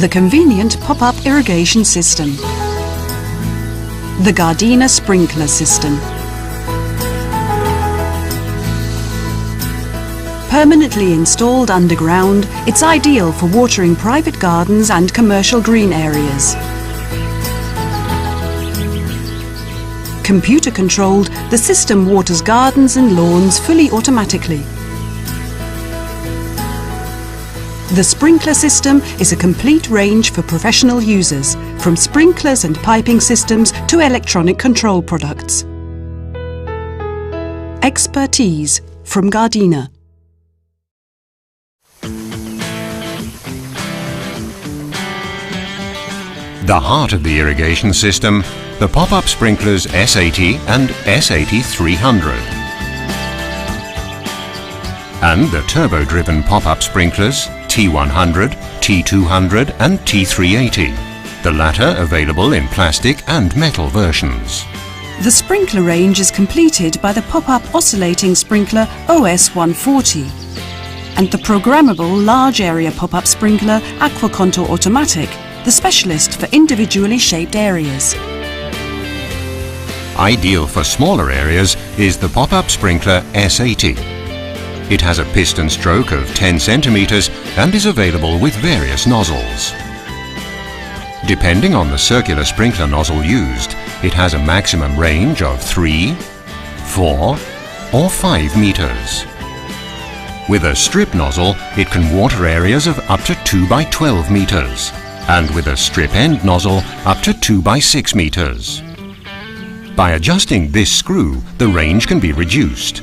The convenient pop-up irrigation system. The Gardena sprinkler system. Permanently installed underground, it's ideal for watering private gardens and commercial green areas. Computer-controlled, the system waters gardens and lawns fully automatically. The sprinkler system is a complete range for professional users, from sprinklers and piping systems to electronic control products. Expertise from Gardena. The heart of the irrigation system, the pop-up sprinklers S80 and S80-300. And the turbo-driven pop-up sprinklers T100, T200 and T380, the latter available in plastic and metal versions. The sprinkler range is completed by the pop-up oscillating sprinkler OS140 and the programmable large area pop-up sprinkler Aqua Contour Automatic, the specialist for individually shaped areas. Ideal for smaller areas is the pop-up sprinkler S80. It has a piston stroke of 10 centimeters and is available with various nozzles. Depending on the circular sprinkler nozzle used, it has a maximum range of 3, 4 or 5 meters. With a strip nozzle, it can water areas of up to 2 by 12 meters. And with a strip end nozzle up to 2 by 6 meters. By adjusting this screw, the range can be reduced.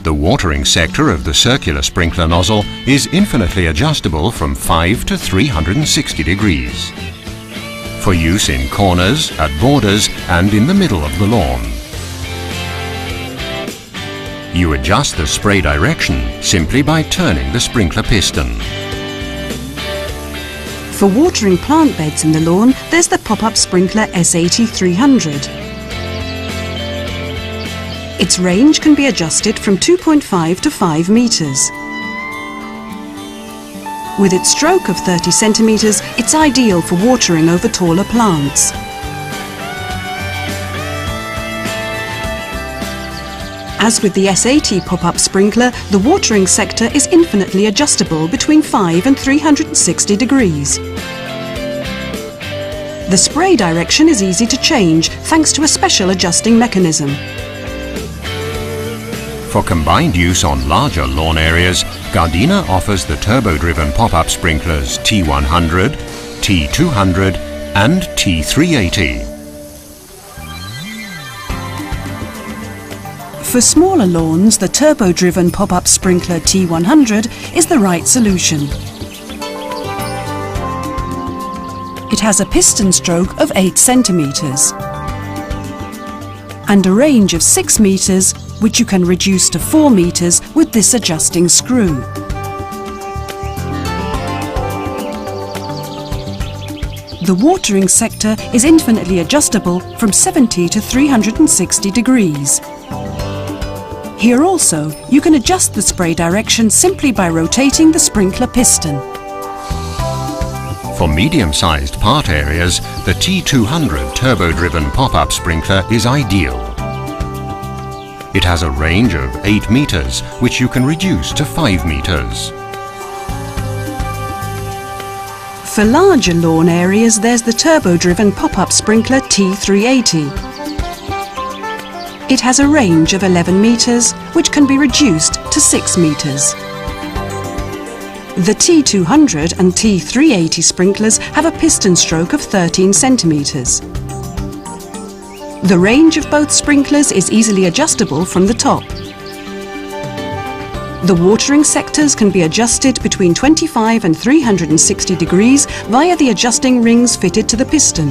The watering sector of the circular sprinkler nozzle is infinitely adjustable from 5 to 360 degrees. For use in corners, at borders and in the middle of the lawn. You adjust the spray direction simply by turning the sprinkler piston. For watering plant beds in the lawn, there's the pop-up sprinkler S80-300. Its range can be adjusted from 2.5 to 5 meters. With its stroke of 30 centimeters, it's ideal for watering over taller plants. As with the S80 pop-up sprinkler, the watering sector is infinitely adjustable between 5 and 360 degrees. The spray direction is easy to change thanks to a special adjusting mechanism. For combined use on larger lawn areas, Gardena offers the turbo-driven pop-up sprinklers T100, T200 and T380. For smaller lawns, the turbo-driven pop-up sprinkler T100 is the right solution. It has a piston stroke of 8 centimeters and a range of 6 meters, which you can reduce to 4 meters with this adjusting screw. The watering sector is infinitely adjustable from 70 to 360 degrees. Here also, you can adjust the spray direction simply by rotating the sprinkler piston. For medium-sized part areas, the T200 turbo-driven pop-up sprinkler is ideal. It has a range of 8 meters, which you can reduce to 5 meters. For larger lawn areas, there's the turbo-driven pop-up sprinkler T380. It has a range of 11 meters, which can be reduced to 6 meters. The T200 and T380 sprinklers have a piston stroke of 13 centimeters. The range of both sprinklers is easily adjustable from the top. The watering sectors can be adjusted between 25 and 360 degrees via the adjusting rings fitted to the piston.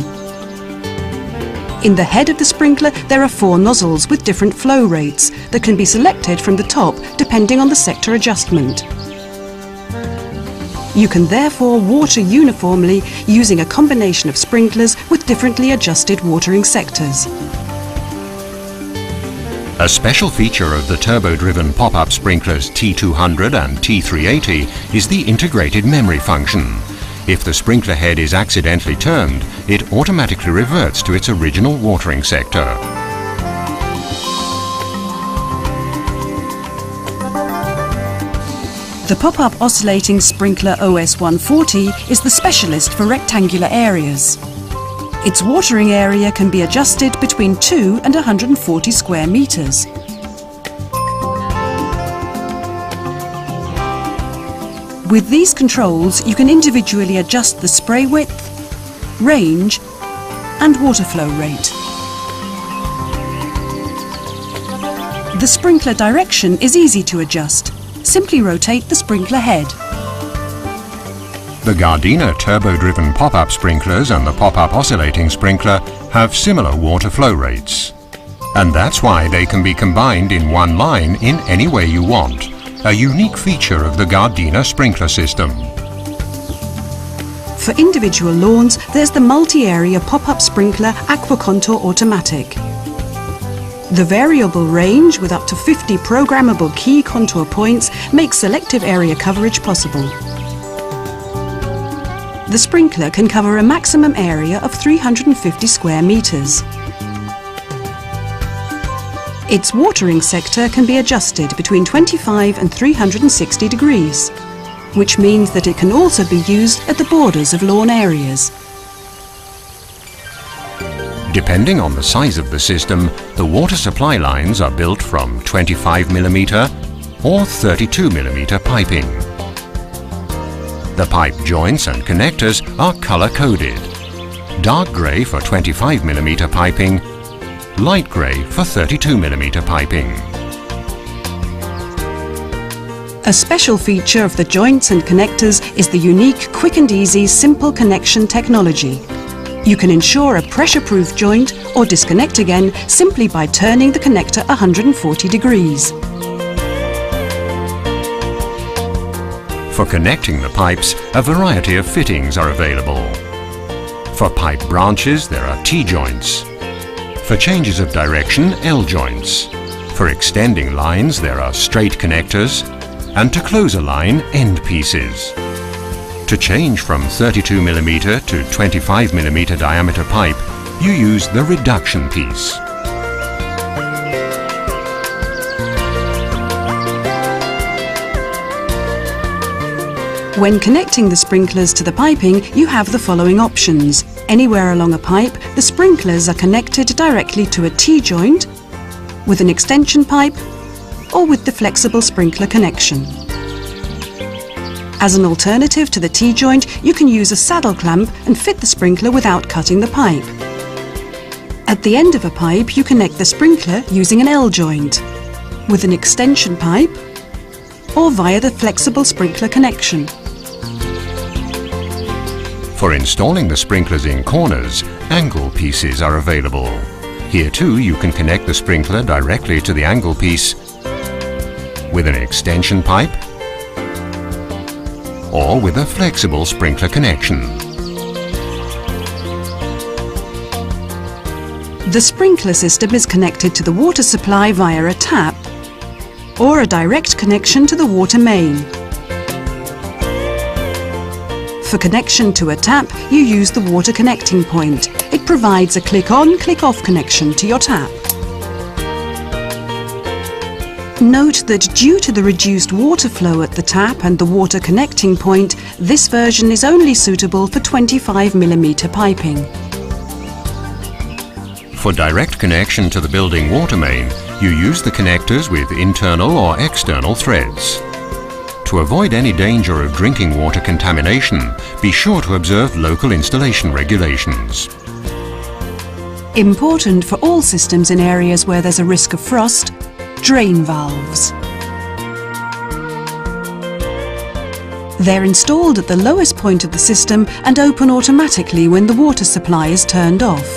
In the head of the sprinkler, there are 4 nozzles with different flow rates that can be selected from the top depending on the sector adjustment. You can therefore water uniformly using a combination of sprinklers with differently adjusted watering sectors. A special feature of the turbo-driven pop-up sprinklers T200 and T380 is the integrated memory function. If the sprinkler head is accidentally turned, it automatically reverts to its original watering sector. The pop-up oscillating sprinkler OS140 is the specialist for rectangular areas. Its watering area can be adjusted between 2 and 140 square meters. With these controls, you can individually adjust the spray width, range, and water flow rate. The sprinkler direction is easy to adjust. Simply rotate the sprinkler head. The Gardena turbo-driven pop-up sprinklers and the pop-up oscillating sprinkler have similar water flow rates. And that's why they can be combined in one line in any way you want, a unique feature of the Gardena sprinkler system. For individual lawns, there's the multi-area pop-up sprinkler Aqua Contour Automatic. The variable range with up to 50 programmable key contour points makes selective area coverage possible. The sprinkler can cover a maximum area of 350 square meters. Its watering sector can be adjusted between 25 and 360 degrees, which means that it can also be used at the borders of lawn areas. Depending on the size of the system, the water supply lines are built from 25mm or 32mm piping. The pipe joints and connectors are color-coded. Dark grey for 25mm piping, light grey for 32mm piping. A special feature of the joints and connectors is the unique quick and easy simple connection technology. You can ensure a pressure-proof joint or disconnect again simply by turning the connector 140 degrees. For connecting the pipes, a variety of fittings are available. For pipe branches, there are T-joints. For changes of direction, L-joints. For extending lines, there are straight connectors. And to close a line, end pieces. To change from 32mm to 25mm diameter pipe, you use the reduction piece. When connecting the sprinklers to the piping, you have the following options. Anywhere along a pipe, the sprinklers are connected directly to a T-joint, with an extension pipe, or with the flexible sprinkler connection. As an alternative to the T-joint, you can use a saddle clamp and fit the sprinkler without cutting the pipe. At the end of a pipe, you connect the sprinkler using an L-joint, with an extension pipe, or via the flexible sprinkler connection. For installing the sprinklers in corners, angle pieces are available. Here too, you can connect the sprinkler directly to the angle piece with an extension pipe or with a flexible sprinkler connection. The sprinkler system is connected to the water supply via a tap or a direct connection to the water main. For connection to a tap, you use the water connecting point. It provides a click-on, click-off connection to your tap. Note that due to the reduced water flow at the tap and the water connecting point, this version is only suitable for 25mm piping. For direct connection to the building water main, you use the connectors with internal or external threads. To avoid any danger of drinking water contamination, be sure to observe local installation regulations. Important for all systems in areas where there's a risk of frost, drain valves. They're installed at the lowest point of the system and open automatically when the water supply is turned off,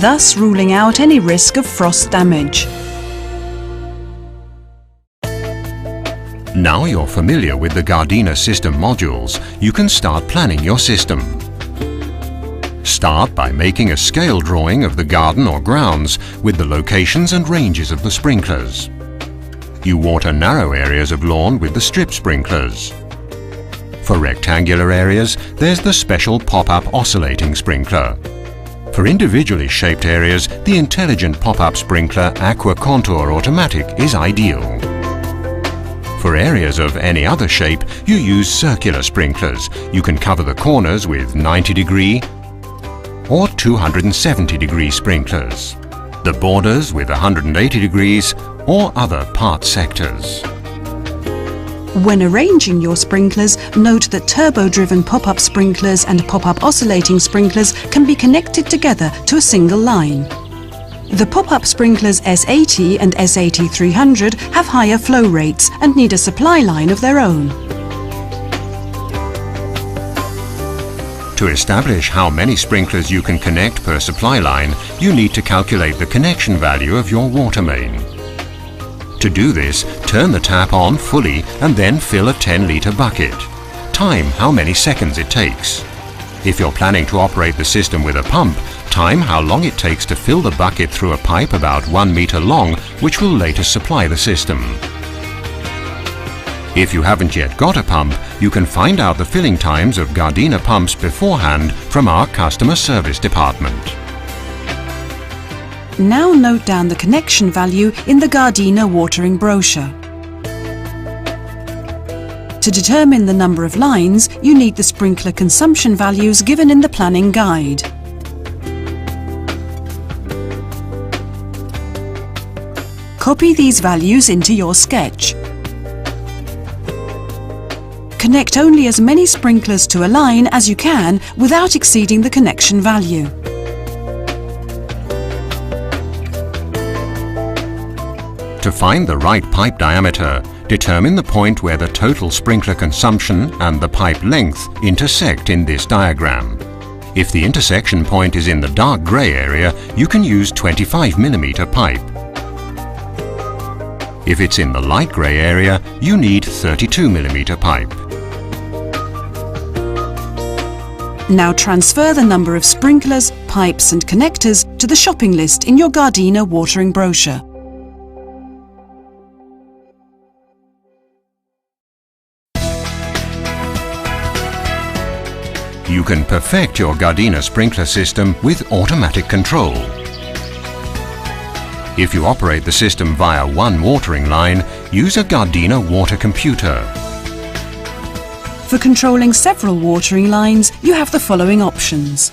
thus ruling out any risk of frost damage. Now you're familiar with the Gardena system modules, you can start planning your system. Start by making a scale drawing of the garden or grounds with the locations and ranges of the sprinklers. You water narrow areas of lawn with the strip sprinklers. For For rectangular areas, there's the special pop-up oscillating sprinkler. For individually shaped areas, the intelligent pop-up sprinkler Aqua Contour Automatic is ideal. For areas of any other shape, you use circular sprinklers. You can cover the corners with 90-degree or 270-degree sprinklers, the borders with 180 degrees or other part sectors. When arranging your sprinklers, note that turbo-driven pop-up sprinklers and pop-up oscillating sprinklers can be connected together to a single line. The pop-up sprinklers S80 and S80-300 have higher flow rates and need a supply line of their own. To establish how many sprinklers you can connect per supply line, you need to calculate the connection value of your water main. To do this, turn the tap on fully and then fill a 10-litre bucket. Time how many seconds it takes. If you're planning to operate the system with a pump, time how long it takes to fill the bucket through a pipe about 1 metre long, which will later supply the system. If you haven't yet got a pump, you can find out the filling times of Gardena pumps beforehand from our customer service department. Now note down the connection value in the Gardena watering brochure. To determine the number of lines, you need the sprinkler consumption values given in the planning guide. Copy these values into your sketch. Connect only as many sprinklers to a line as you can without exceeding the connection value. To find the right pipe diameter, determine the point where the total sprinkler consumption and the pipe length intersect in this diagram. If the intersection point is in the dark grey area, you can use 25mm pipe. If it's in the light grey area, you need 32mm pipe. Now transfer the number of sprinklers, pipes and connectors to the shopping list in your Gardena watering brochure. You can perfect your Gardena sprinkler system with automatic control. If you operate the system via one watering line, use a Gardena water computer. For controlling several watering lines, you have the following options.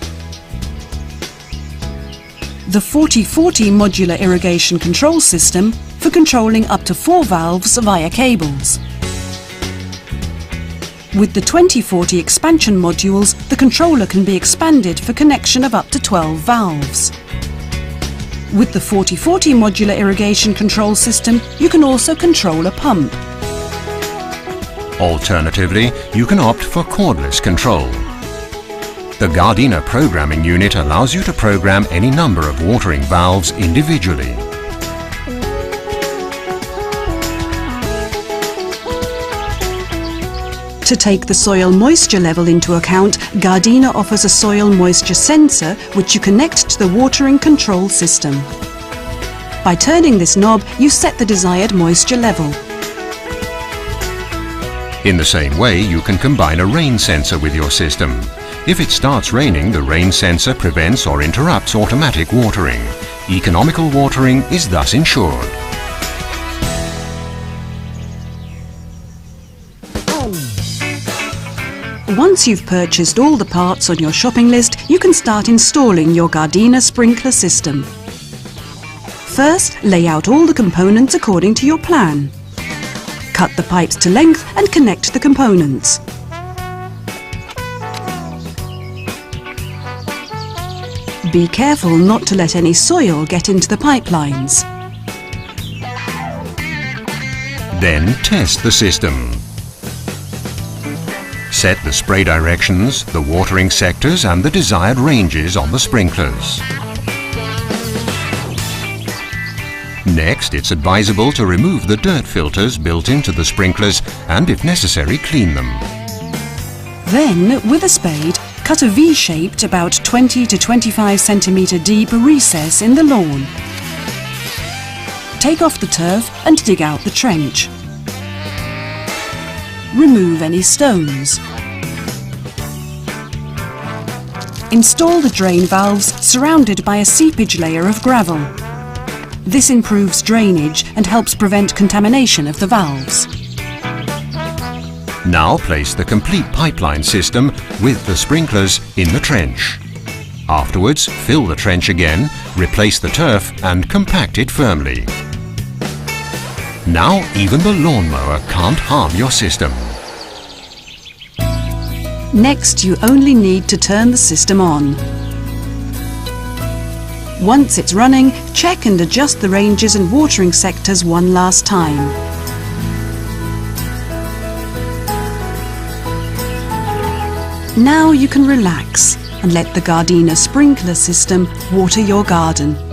The 4040 modular irrigation control system for controlling up to 4 valves via cables. With the 2040 expansion modules, the controller can be expanded for connection of up to 12 valves. With the 4040 modular irrigation control system, you can also control a pump. Alternatively, you can opt for cordless control. The Gardena programming unit allows you to program any number of watering valves individually. To take the soil moisture level into account, Gardena offers a soil moisture sensor which you connect to the watering control system. By turning this knob, you set the desired moisture level. In the same way, you can combine a rain sensor with your system. If it starts raining, the rain sensor prevents or interrupts automatic watering. Economical watering is thus ensured. Once you've purchased all the parts on your shopping list, you can start installing your Gardena sprinkler system. First, lay out all the components according to your plan. Cut the pipes to length and connect the components. Be careful not to let any soil get into the pipelines. Then test the system. Set the spray directions, the watering sectors and the desired ranges on the sprinklers. Next, it's advisable to remove the dirt filters built into the sprinklers and, if necessary, clean them. Then, with a spade, cut a V-shaped, about 20 to 25 centimetre deep recess in the lawn. Take off the turf and dig out the trench. Remove any stones. Install the drain valves surrounded by a seepage layer of gravel. This improves drainage and helps prevent contamination of the valves. Now place the complete pipeline system with the sprinklers in the trench. Afterwards, fill the trench again, replace the turf and compact it firmly. Now even the lawnmower can't harm your system. Next, you only need to turn the system on. Once it's running, check and adjust the ranges and watering sectors one last time. Now you can relax and let the Gardena sprinkler system water your garden.